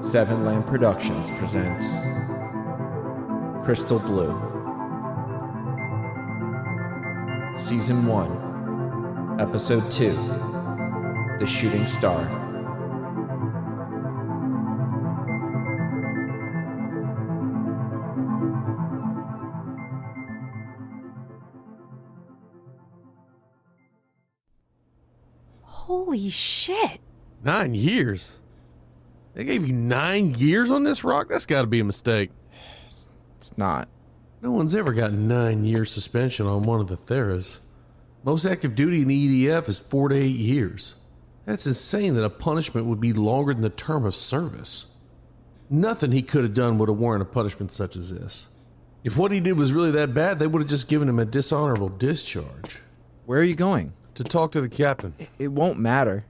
Seven Land Productions presents Crystal Blue, Season 1, Episode 2, The Shooting Star. Holy shit. 9 years? They gave you 9 years on this rock? That's got to be a mistake. It's not. No one's ever got 9 years suspension on one of the Theras. Most active duty in the EDF is 4 to 8 years. That's insane that a punishment would be longer than the term of service. Nothing he could have done would have warranted a punishment such as this. If what he did was really that bad, they would have just given him a dishonorable discharge. Where are you going? To talk to the captain. It won't matter.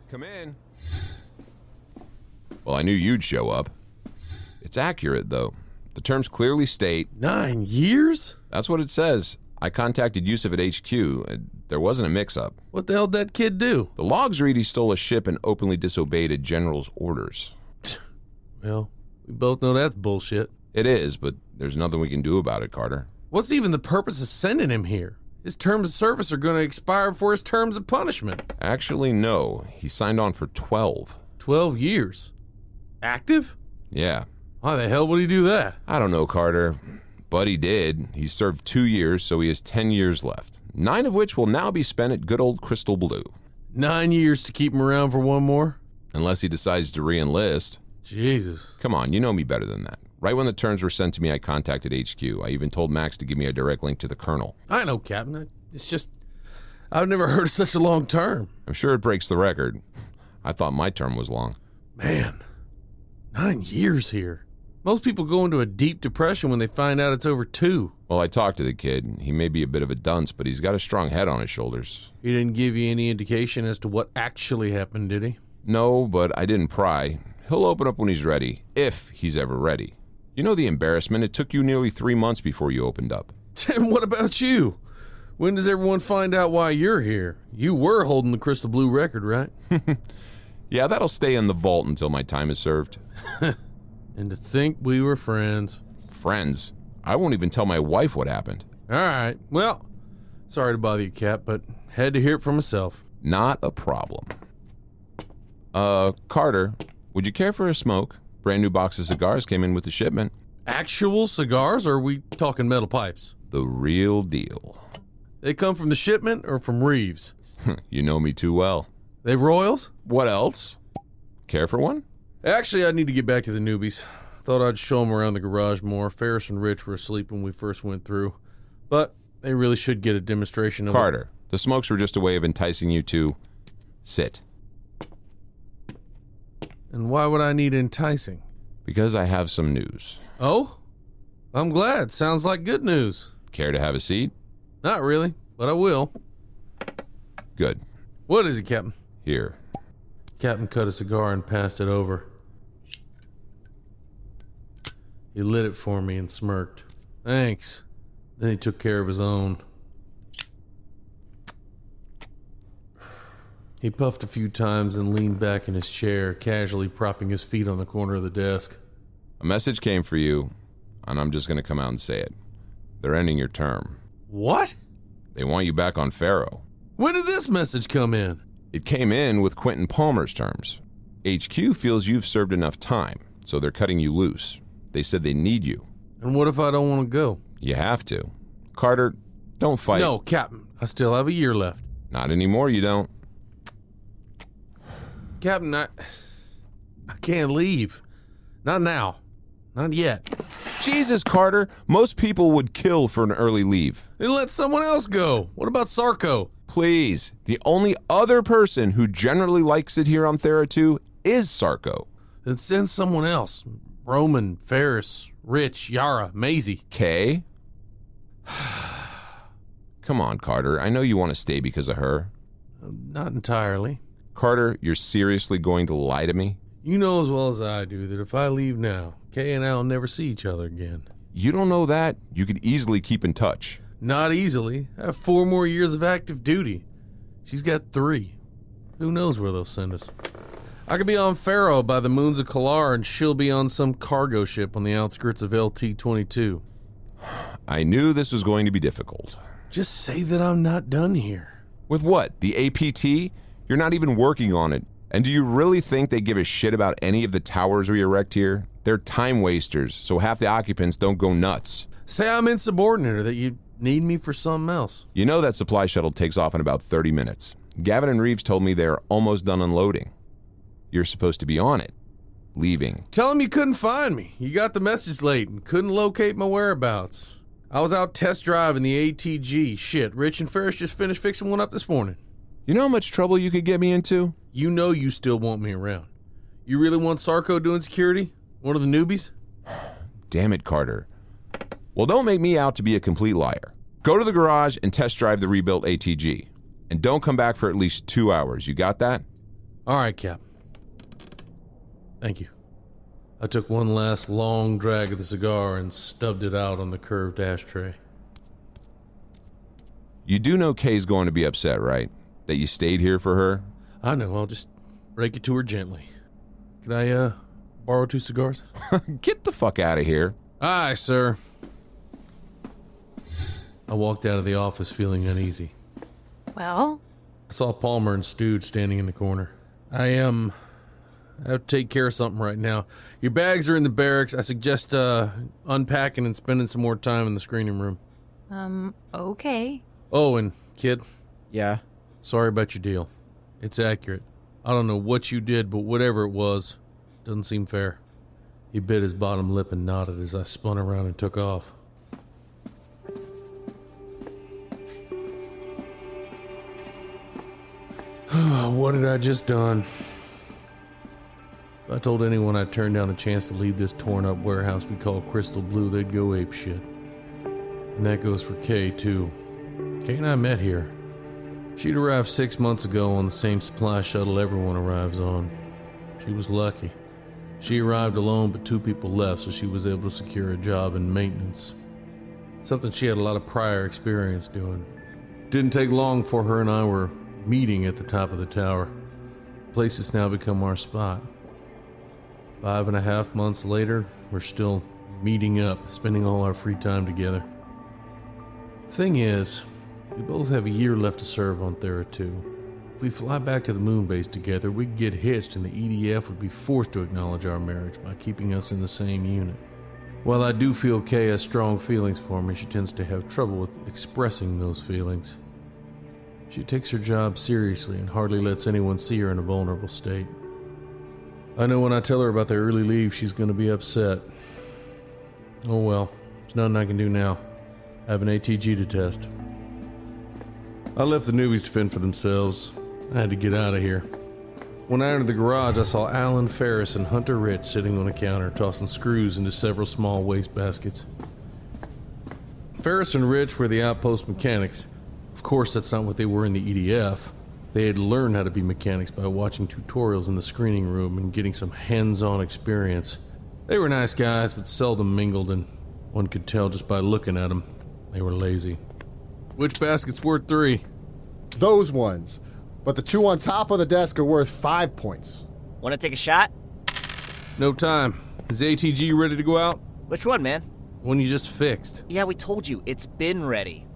Come in. Well, I knew you'd show up. It's accurate, though. The terms clearly state... 9 years? That's what it says. I contacted Yusuf at HQ. There wasn't a mix-up. What the hell did that kid do? The logs read he stole a ship and openly disobeyed a general's orders. Well, we both know that's bullshit. It is, but there's nothing we can do about it, Carter. What's even the purpose of sending him here? His terms of service are going to expire before his terms of punishment. Actually, no. He signed on for 12. 12 years? Active? Yeah. Why the hell would he do that? I don't know, Carter. But he did. He served 2 years, so he has 10 years left. 9 of which will now be spent at good old Crystal Blue. 9 years to keep him around for one more? Unless he decides to re-enlist. Jesus. Come on, you know me better than that. Right when the terms were sent to me, I contacted HQ. I even told Max to give me a direct link to the colonel. I know, Captain. It's just, I've never heard of such a long term. I'm sure it breaks the record. I thought my term was long. Man, 9 years here. Most people go into a deep depression when they find out it's over 2. Well, I talked to the kid. He may be a bit of a dunce, but he's got a strong head on his shoulders. He didn't give you any indication as to what actually happened, did he? No, but I didn't pry. He'll open up when he's ready, if he's ever ready. You know the embarrassment. It took you nearly 3 months before you opened up. And what about you? When does everyone find out why you're here? You were holding the Crystal Blue record, right? Yeah, that'll stay in the vault until my time is served. And to think we were friends. Friends? I won't even tell my wife what happened. All right. Well, sorry to bother you, Cap, but had to hear it for myself. Not a problem. Carter, would you care for a smoke? Brand new box of cigars came in with the shipment. Actual cigars, or are we talking metal pipes? The real deal. They come from the shipment or from Reeves? You know me too well. They Royals? What else? Care for one? Actually, I need to get back to the newbies. Thought I'd show them around the garage more. Ferris and Rich were asleep when we first went through. But they really should get a demonstration of... Carter, the smokes were just a way of enticing you to sit. And why would I need enticing? Because I have some news. Oh? I'm glad. Sounds like good news. Care to have a seat? Not really, but I will. Good. What is it, Captain? Here. Captain cut a cigar and passed it over. He lit it for me and smirked. Thanks. Then he took care of his own. He puffed a few times and leaned back in his chair, casually propping his feet on the corner of the desk. A message came for you, and I'm just going to come out and say it. They're ending your term. What? They want you back on Faro. When did this message come in? It came in with Quentin Palmer's terms. HQ feels you've served enough time, so they're cutting you loose. They said they need you. And what if I don't want to go? You have to. Carter, don't fight. No, Captain. I still have a year left. Not anymore, you don't. Captain, I can't leave. Not now. Not yet. Jesus, Carter. Most people would kill for an early leave. Then let someone else go. What about Sarko? Please. The only other person who generally likes it here on Thera 2 is Sarko. Then send someone else. Roman, Ferris, Rich, Yara, Maisie. Kay? Come on, Carter. I know you want to stay because of her. Not entirely. Carter, you're seriously going to lie to me? You know as well as I do that if I leave now, Kay and I will never see each other again. You don't know that? You could easily keep in touch. Not easily. I have 4 more years of active duty. She's got 3. Who knows where they'll send us? I could be on Faro by the moons of Kalar, and she'll be on some cargo ship on the outskirts of LT-22. I knew this was going to be difficult. Just say that I'm not done here. With what? The APT? You're not even working on it. And do you really think they give a shit about any of the towers we erect here? They're time wasters, so half the occupants don't go nuts. Say I'm insubordinate or that you need me for something else. You know that supply shuttle takes off in about 30 minutes. Gavin and Reeves told me they're almost done unloading. You're supposed to be on it. Leaving. Tell them you couldn't find me. You got the message late and couldn't locate my whereabouts. I was out test driving the ATG. Shit, Rich and Ferris just finished fixing one up this morning. You know how much trouble you could get me into? You know you still want me around. You really want Sarko doing security? One of the newbies? Damn it, Carter. Well, don't make me out to be a complete liar. Go to the garage and test drive the rebuilt ATG. And don't come back for at least 2 hours. You got that? All right, Cap. Thank you. I took one last long drag of the cigar and stubbed it out on the curved ashtray. You do know Kay's going to be upset, right? That you stayed here for her? I know, I'll just break it to her gently. Could I, borrow 2 cigars? Get the fuck out of here. Aye, sir. I walked out of the office feeling uneasy. Well? I saw Palmer and Stooge standing in the corner. I have to take care of something right now. Your bags are in the barracks. I suggest, unpacking and spending some more time in the screening room. Okay. Oh, and, kid, Yeah? sorry about your deal. It's accurate. I don't know what you did, but whatever it was, doesn't seem fair. He bit his bottom lip and nodded as I spun around and took off. What had I just done? If I told anyone I turned down a chance to leave this torn up warehouse we call Crystal Blue, they'd go apeshit. And that goes for Kay, too. Kay and I met here. She'd arrived 6 months ago on the same supply shuttle everyone arrives on. She was lucky. She arrived alone, but 2 people left, so she was able to secure a job in maintenance. Something she had a lot of prior experience doing. Didn't take long for her and I were meeting at the top of the tower. The place has now become our spot. 5.5 months later, we're still meeting up, spending all our free time together. Thing is, we both have a year left to serve on Thera 2. If we fly back to the moon base together, we could get hitched and the EDF would be forced to acknowledge our marriage by keeping us in the same unit. While I do feel Kay has strong feelings for me, she tends to have trouble with expressing those feelings. She takes her job seriously and hardly lets anyone see her in a vulnerable state. I know when I tell her about the early leave, she's going to be upset. Oh well, there's nothing I can do now. I have an ATG to test. I left the newbies to fend for themselves. I had to get out of here. When I entered the garage, I saw Alan Ferris and Hunter Rich sitting on a counter, tossing screws into several small waste baskets. Ferris and Rich were the outpost mechanics. Of course, that's not what they were in the EDF. They had learned how to be mechanics by watching tutorials in the screening room and getting some hands-on experience. They were nice guys, but seldom mingled, and one could tell just by looking at them, they were lazy. Which basket's worth 3? Those ones. But the 2 on top of the desk are worth 5 points. Want to take a shot? No time. Is the ATG ready to go out? Which one, man? One you just fixed. Yeah, we told you, it's been ready.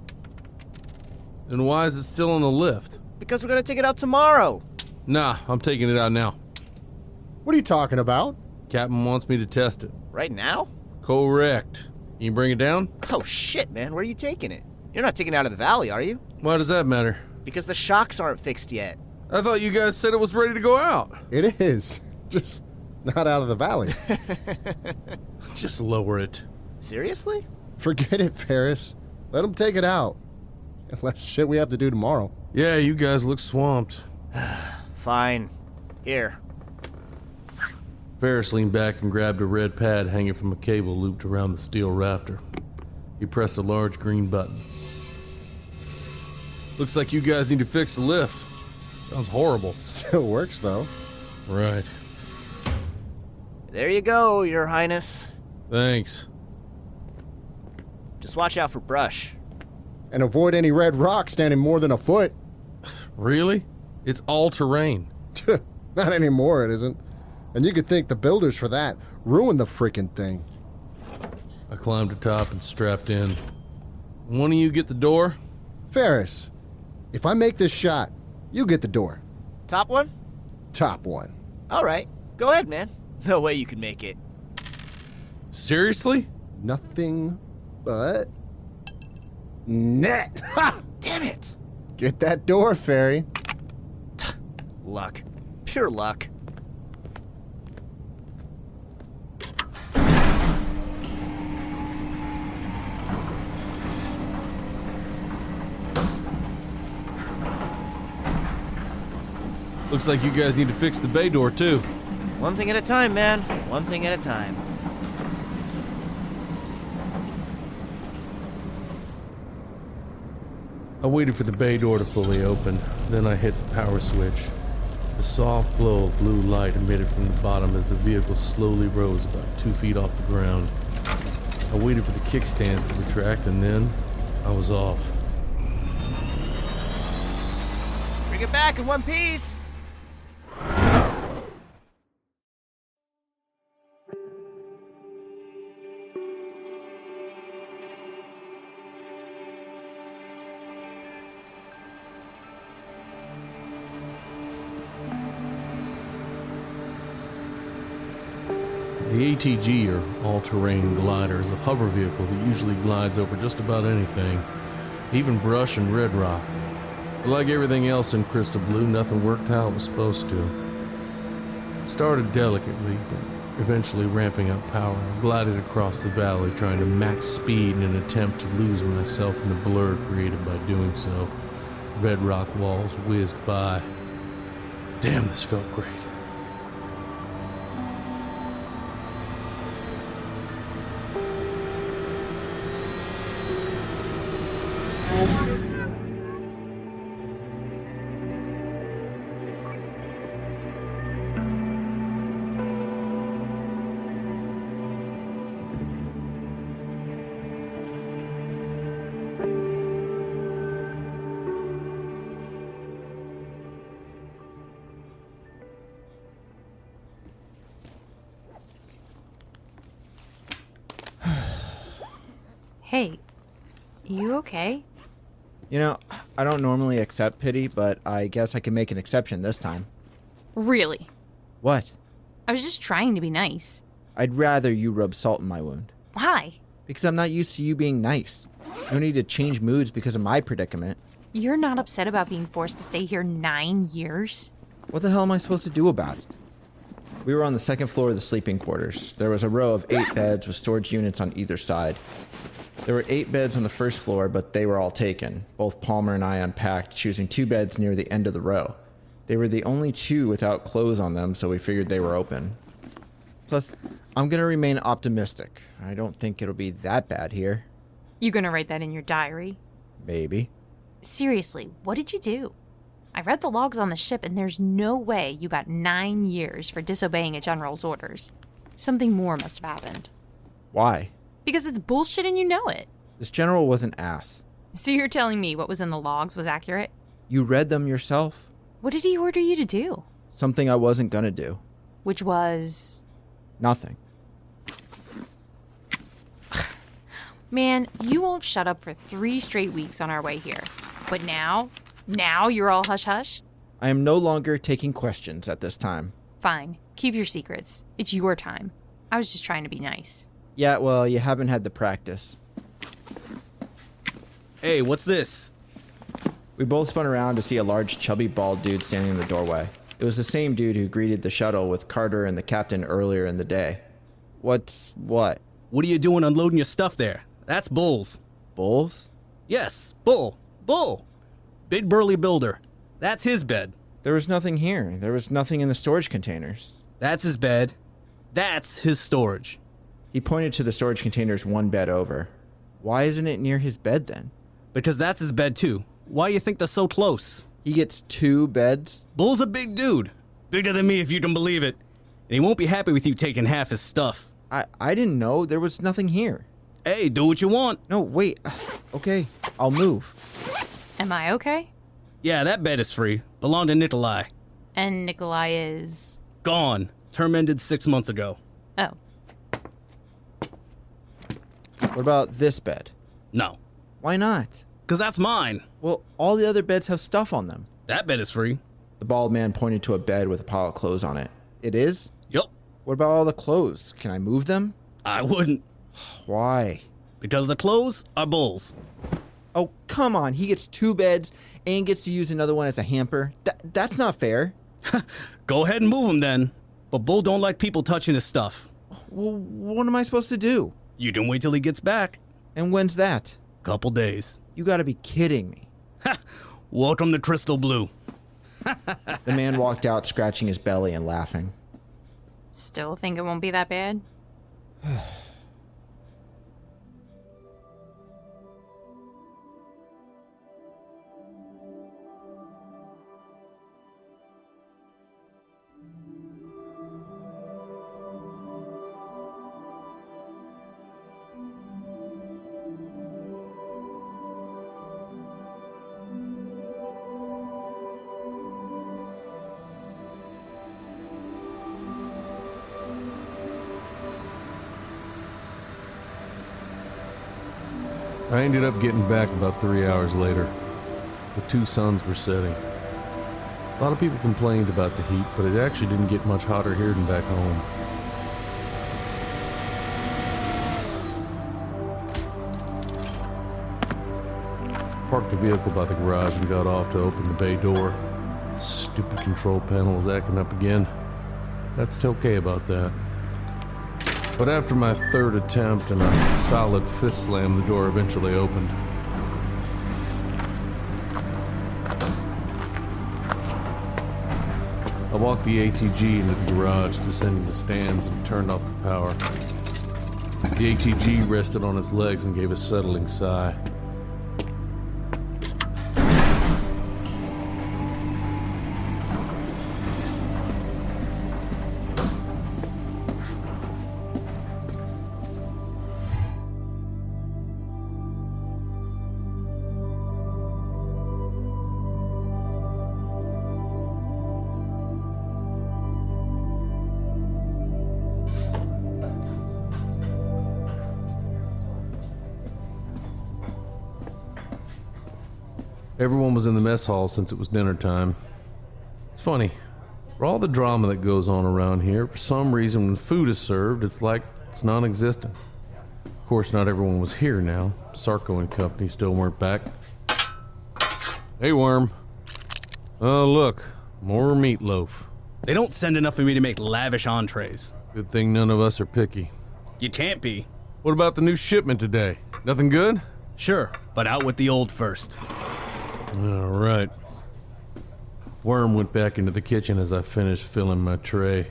Then why is it still on the lift? Because we're gonna take it out tomorrow. Nah, I'm taking it out now. What are you talking about? Captain wants me to test it. Right now? Correct. You bring it down? Oh shit, man, where are you taking it? You're not taking it out of the valley, are you? Why does that matter? Because the shocks aren't fixed yet. I thought you guys said it was ready to go out. It is. Just not out of the valley. Just lower it. Seriously? Forget it, Ferris. Let them take it out. Less shit we have to do tomorrow. Yeah, you guys look swamped. Fine. Here. Ferris leaned back and grabbed a red pad hanging from a cable looped around the steel rafter. He pressed a large green button. Looks like you guys need to fix the lift. Sounds horrible. Still works, though. Right. There you go, Your Highness. Thanks. Just watch out for brush. And avoid any red rock standing more than a foot. Really? It's all terrain. Not anymore, it isn't. And you could thank the builders for that. Ruined the freaking thing. I climbed atop and strapped in. One of you get the door? Ferris, if I make this shot, you get the door. Top one? Top one. All right. Go ahead, man. No way you can make it. Seriously? Nothing but net. Ha! Damn it. Get that door, Fairy. Luck. Pure luck. Looks like you guys need to fix the bay door, too. One thing at a time, man. One thing at a time. I waited for the bay door to fully open, then I hit the power switch. The soft glow of blue light emitted from the bottom as the vehicle slowly rose about 2 feet off the ground. I waited for the kickstands to retract, and then I was off. Bring it back in one piece. The ATG, or all-terrain glider, is a hover vehicle that usually glides over just about anything, even brush and red rock. But like everything else in Crystal Blue, nothing worked how it was supposed to. It started delicately, but eventually ramping up power, I glided across the valley, trying to max speed in an attempt to lose myself in the blur created by doing so. Red rock walls whizzed by. Damn, this felt great. Hey, you okay? You know, I don't normally accept pity, but I guess I can make an exception this time. Really? What? I was just trying to be nice. I'd rather you rub salt in my wound. Why? Because I'm not used to you being nice. No need to change moods because of my predicament. You're not upset about being forced to stay here 9 years? What the hell am I supposed to do about it? We were on the second floor of the sleeping quarters. There was a row of 8 beds with storage units on either side. There were 8 beds on the first floor, but they were all taken. Both Palmer and I unpacked, choosing 2 beds near the end of the row. They were the only 2 without clothes on them, so we figured they were open. Plus, I'm gonna remain optimistic. I don't think it'll be that bad here. You gonna write that in your diary? Maybe. Seriously, what did you do? I read the logs on the ship, and there's no way you got 9 years for disobeying a general's orders. Something more must have happened. Why? Because it's bullshit and you know it. This general was an ass. So you're telling me what was in the logs was accurate? You read them yourself. What did he order you to do? Something I wasn't gonna do. Which was... Nothing. Man, you won't shut up for 3 straight weeks on our way here. But now you're all hush-hush? I am no longer taking questions at this time. Fine, keep your secrets. It's your time. I was just trying to be nice. Yeah, well, you haven't had the practice. Hey, what's this? We both spun around to see a large, chubby, bald dude standing in the doorway. It was the same dude who greeted the shuttle with Carter and the captain earlier in the day. What's what? What are you doing unloading your stuff there? That's Bull's. Bulls? Yes, Bull. Bull. Big burly builder. That's his bed. There was nothing here. There was nothing in the storage containers. That's his bed. That's his storage. He pointed to the storage containers 1 bed over. Why isn't it near his bed then? Because that's his bed too. Why you think they're so close? He gets 2 beds? Bull's a big dude. Bigger than me if you can believe it. And he won't be happy with you taking half his stuff. I didn't know. There was nothing here. Hey, do what you want. No, wait. Okay, I'll move. Am I okay? Yeah, that bed is free. Belonged to Nikolai. And Nikolai is... Gone. Term ended 6 months ago. Oh. What about this bed? No. Why not? 'Cause that's mine. Well, all the other beds have stuff on them. That bed is free. The bald man pointed to a bed with a pile of clothes on it. It is? Yup. What about all the clothes? Can I move them? I wouldn't. Why? Because the clothes are Bull's. Oh, come on. He gets 2 beds and gets to use another one as a hamper. That's not fair. Go ahead and move them then. But Bull don't like people touching his stuff. Well, what am I supposed to do? You can wait till he gets back. And when's that? Couple days. You gotta be kidding me. Welcome to Crystal Blue. The man walked out, scratching his belly and laughing. Still think it won't be that bad? I ended up getting back about 3 hours later. The 2 suns were setting. A lot of people complained about the heat, but it actually didn't get much hotter here than back home. Parked the vehicle by the garage and got off to open the bay door. Stupid control panel was acting up again. That's okay about that. But after my 3rd attempt and a solid fist slam, the door eventually opened. I walked the ATG into the garage, descending the stands, and turned off the power. The ATG rested on its legs and gave a settling sigh. Everyone was in the mess hall since it was dinner time. It's funny, for all the drama that goes on around here, for some reason when food is served, it's like it's non-existent. Of course, not everyone was here now. Sarko and company still weren't back. Hey, Worm. Oh, look, more meatloaf. They don't send enough for me to make lavish entrees. Good thing none of us are picky. You can't be. What about the new shipment today? Nothing good? Sure, but out with the old first. All right. Worm went back into the kitchen as I finished filling my tray.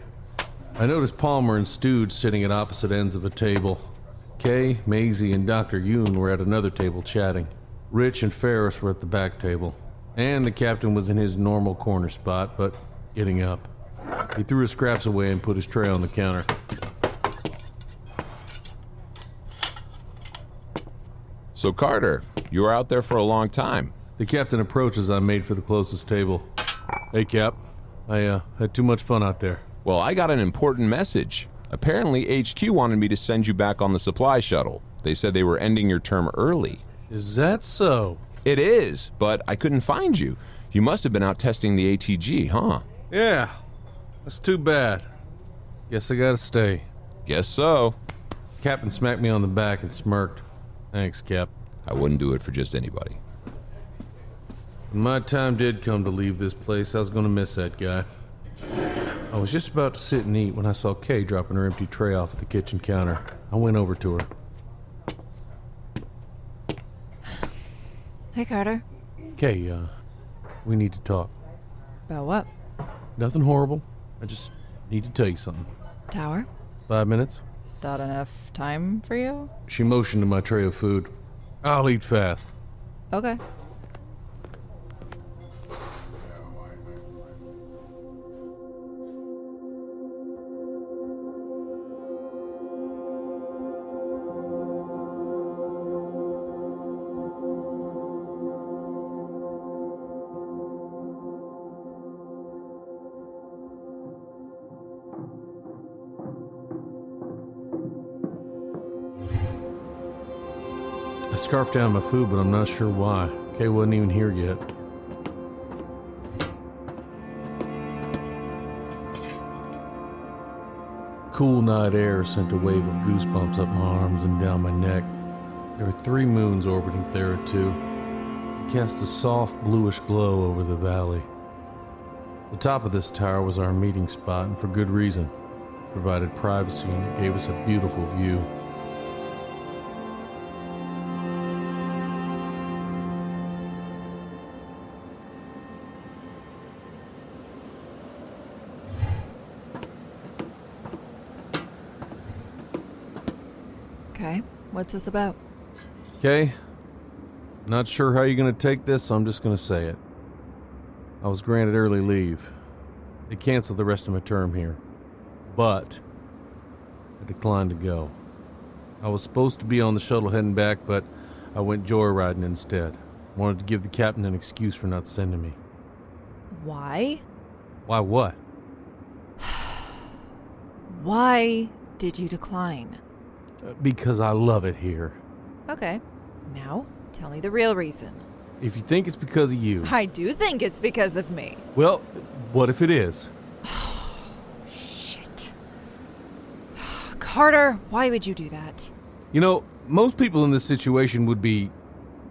I noticed Palmer and Stooge sitting at opposite ends of a table. Kay, Maisie, and Dr. Yoon were at another table chatting. Rich and Ferris were at the back table. And the captain was in his normal corner spot, but getting up. He threw his scraps away and put his tray on the counter. So Carter, you were out there for a long time. The captain approached as I made for the closest table. Hey, Cap. I had too much fun out there. Well, I got an important message. Apparently, HQ wanted me to send you back on the supply shuttle. They said they were ending your term early. Is that so? It is, but I couldn't find you. You must have been out testing the ATG, huh? Yeah. That's too bad. Guess I gotta stay. Guess so. Captain smacked me on the back and smirked. Thanks, Cap. I wouldn't do it for just anybody. When my time did come to leave this place, I was gonna miss that guy. I was just about to sit and eat when I saw Kay dropping her empty tray off at the kitchen counter. I went over to her. Hey, Carter. Kay, we need to talk. About what? Nothing horrible. I just need to tell you something. Tower? 5 minutes? That enough time for you? She motioned to my tray of food. I'll eat fast. Okay. I scarfed down my food, but I'm not sure why. Kay wasn't even here yet. Cool night air sent a wave of goosebumps up my arms and down my neck. There were 3 moons orbiting Thera 2. It cast a soft bluish glow over the valley. The top of this tower was our meeting spot, and for good reason. It provided privacy and it gave us a beautiful view. Okay, what's this about? Okay? Not sure how you're gonna take this, so I'm just gonna say it. I was granted early leave. They canceled the rest of my term here. But I declined to go. I was supposed to be on the shuttle heading back, but I went joyriding instead. Wanted to give the captain an excuse for not sending me. Why? Why what? Why did you decline? Because I love it here. Okay, now tell me the real reason. If you think it's because of you, I do think it's because of me. well, what if it is? Shit. Carter, why would you do that? You know, most people in this situation would be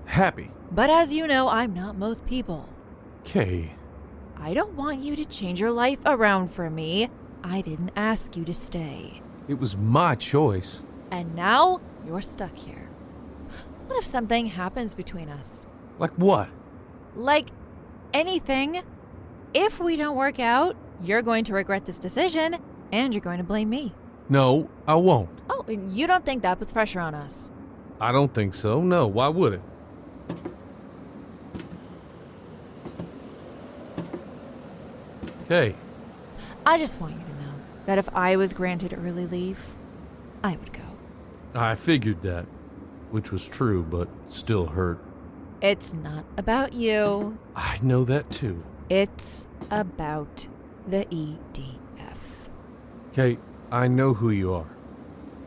happy. But as you know, I'm not most people. Kay, I don't want you to change your life around for me. I didn't ask you to stay. it was my choice. And now you're stuck here. What if something happens between us? Like what? Like anything. If we don't work out, you're going to regret this decision, and you're going to blame me. No, I won't. Oh, and you don't think that puts pressure on us? I don't think so. No, why would it? Okay. I just want you to know that if I was granted early leave, I would go. I figured that, which was true, but still hurt. It's not about you. I know that too. It's about the EDF. Kate, I know who you are.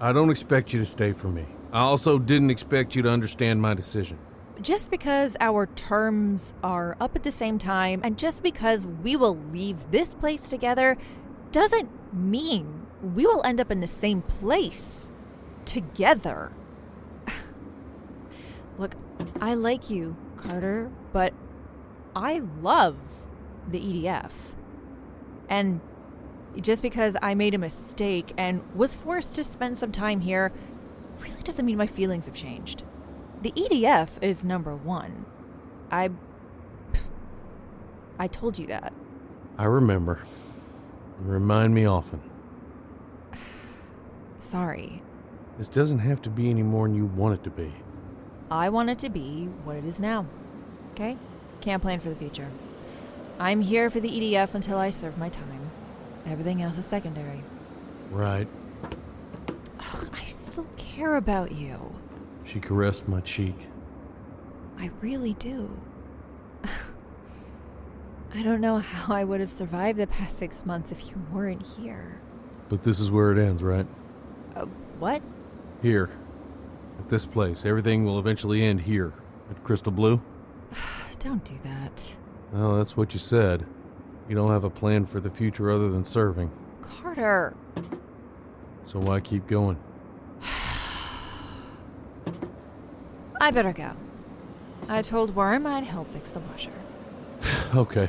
I don't expect you to stay for me. I also didn't expect you to understand my decision. Just because our terms are up at the same time, and just because we will leave this place together, doesn't mean we will end up in the same place together. Look, I like you, Carter, but I love the EDF. And just because I made a mistake and was forced to spend some time here really doesn't mean my feelings have changed. The EDF is number one. I told you that. I remember. You remind me often. Sorry. This doesn't have to be any more than you want it to be. I want it to be what it is now. Okay? Can't plan for the future. I'm here for the EDF until I serve my time. Everything else is secondary. Right. Ugh, I still care about you. She caressed my cheek. I really do. I don't know how I would have survived the past 6 months if you weren't here. But this is where it ends, right? What? Here. At this place. Everything will eventually end here. At Crystal Blue? Don't do that. Well, that's what you said. You don't have a plan for the future other than serving. Carter. So why keep going? I better go. I told Worm I'd help fix the washer. Okay.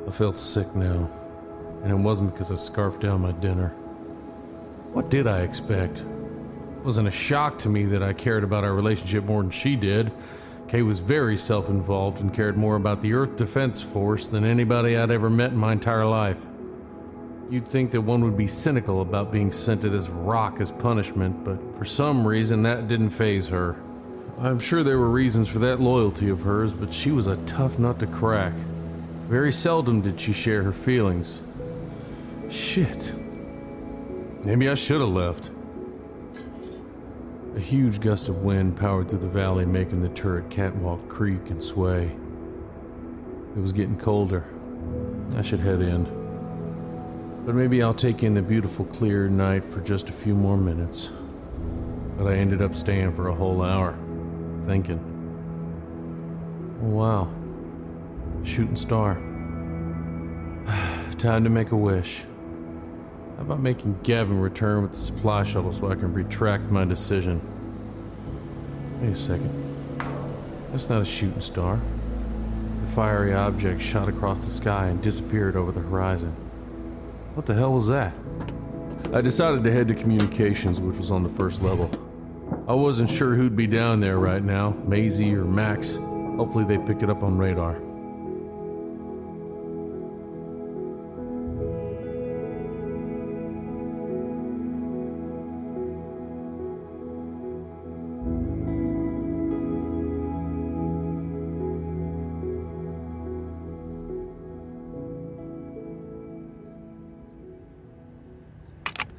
I felt sick now, and it wasn't because I scarfed down my dinner. What did I expect? It wasn't a shock to me that I cared about our relationship more than she did. Kay was very self-involved and cared more about the Earth Defense Force than anybody I'd ever met in my entire life. You'd think that one would be cynical about being sent to this rock as punishment, but for some reason that didn't faze her. I'm sure there were reasons for that loyalty of hers, but she was a tough nut to crack. Very seldom did she share her feelings. Shit. Maybe I should have left. A huge gust of wind powered through the valley, making the turret catwalk creak and sway. It was getting colder. I should head in. But maybe I'll take in the beautiful clear night for just a few more minutes. But I ended up staying for a whole hour, thinking. Oh wow. Shooting star. Time to make a wish. How about making Gavin return with the supply shuttle so I can retract my decision? Wait a second. That's not a shooting star. The fiery object shot across the sky and disappeared over the horizon. What the hell was that? I decided to head to communications, which was on the first level. I wasn't sure who'd be down there right now, Maisie or Max. Hopefully they picked it up on radar.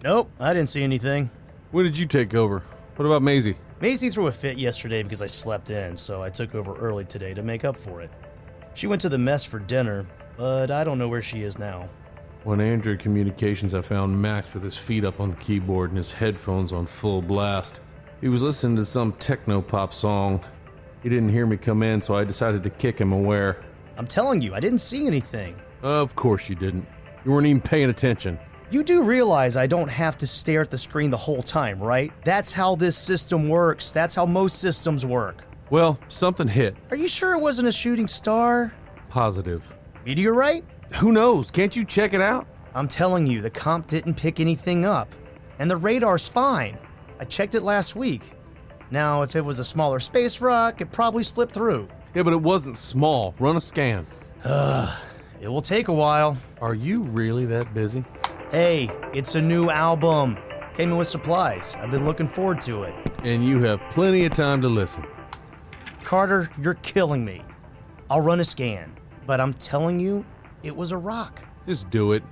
Nope, I didn't see anything. When did you take over? What about Maisie? Maisie threw a fit yesterday because I slept in, so I took over early today to make up for it. She went to the mess for dinner, but I don't know where she is now. On Android Communications, I found Max with his feet up on the keyboard and his headphones on full blast. He was listening to some techno-pop song. He didn't hear me come in, so I decided to kick him aware. I'm telling you, I didn't see anything. Of course you didn't. You weren't even paying attention. You do realize I don't have to stare at the screen the whole time, right? That's how this system works. That's how most systems work. Well, something hit. Are you sure it wasn't a shooting star? Positive. Meteorite? Who knows? Can't you check it out? I'm telling you, the comp didn't pick anything up. And the radar's fine. I checked it last week. Now, if it was a smaller space rock, it probably slipped through. Yeah, but it wasn't small. Run a scan. It will take a while. Are you really that busy? Hey, it's a new album. Came in with supplies. I've been looking forward to it. And you have plenty of time to listen. Carter, you're killing me. I'll run a scan, but I'm telling you, it was a rock. Just do it.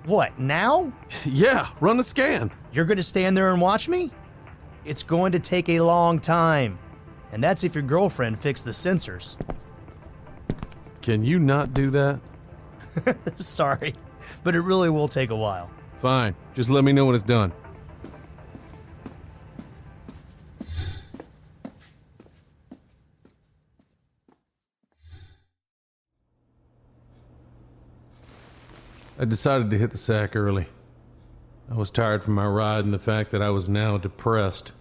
What, now? Yeah, run a scan. You're gonna stand there and watch me? It's going to take a long time. And that's if your girlfriend fixed the sensors. Can you not do that? Sorry, but it really will take a while. Fine, just let me know when it's done. I decided to hit the sack early. I was tired from my ride and the fact that I was now depressed.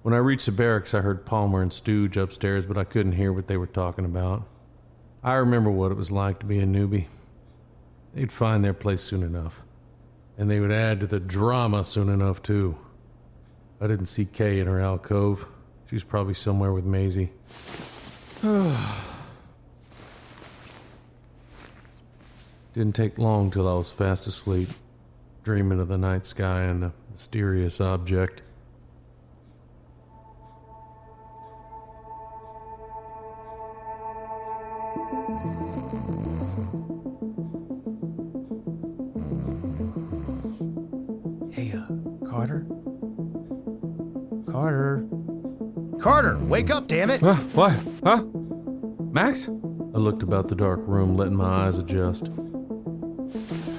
When I reached the barracks, I heard Palmer and Stooge upstairs, but I couldn't hear what they were talking about. I remember what it was like to be a newbie. They'd find their place soon enough. And they would add to the drama soon enough, too. I didn't see Kay in her alcove. She was probably somewhere with Maisie. Didn't take long till I was fast asleep, dreaming of the night sky and the mysterious object. Hey, Carter? Carter, wake up, damn it! What? Huh? Max? I looked about the dark room, letting my eyes adjust.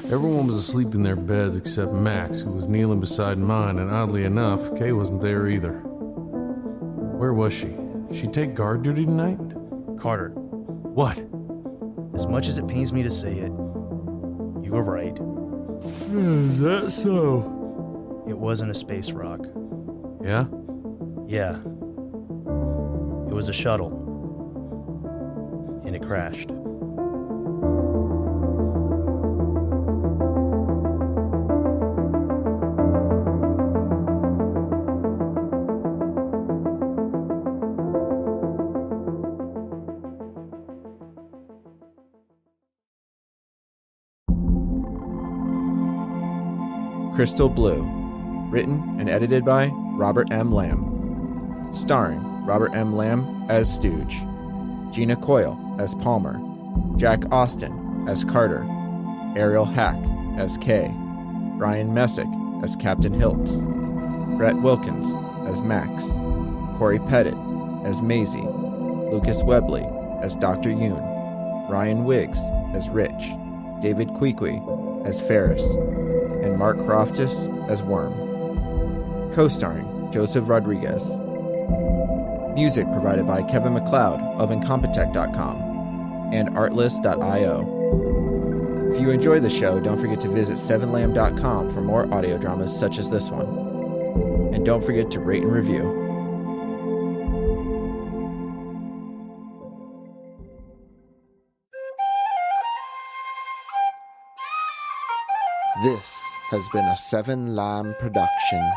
Everyone was asleep in their beds except Max, who was kneeling beside mine, and oddly enough, Kay wasn't there either. Where was she? She take guard duty tonight? Carter, What? as much as it pains me to say it, you were right. Is that so? It wasn't a space rock. Yeah? Yeah. It was a shuttle. And it crashed. Crystal Blue. Written and edited by Robert M. Lamb. Starring Robert M. Lamb as Stooge, Gina Coyle as Palmer, Jack Austin as Carter, Ariel Hack as Kay, Brian Messick as Captain Hiltz, Brett Wilkins as Max, Corey Pettit as Maisie, Lucas Webley as Dr. Yoon, Ryan Wiggs as Rich, David Queequeg as Ferris, and Mark Croftis as Worm. Co-starring Joseph Rodriguez. Music provided by Kevin MacLeod of Incompetech.com and Artlist.io. If you enjoy the show, don't forget to visit 7lamb.com for more audio dramas such as this one. And don't forget to rate and review. This has been a 7 Lamb production.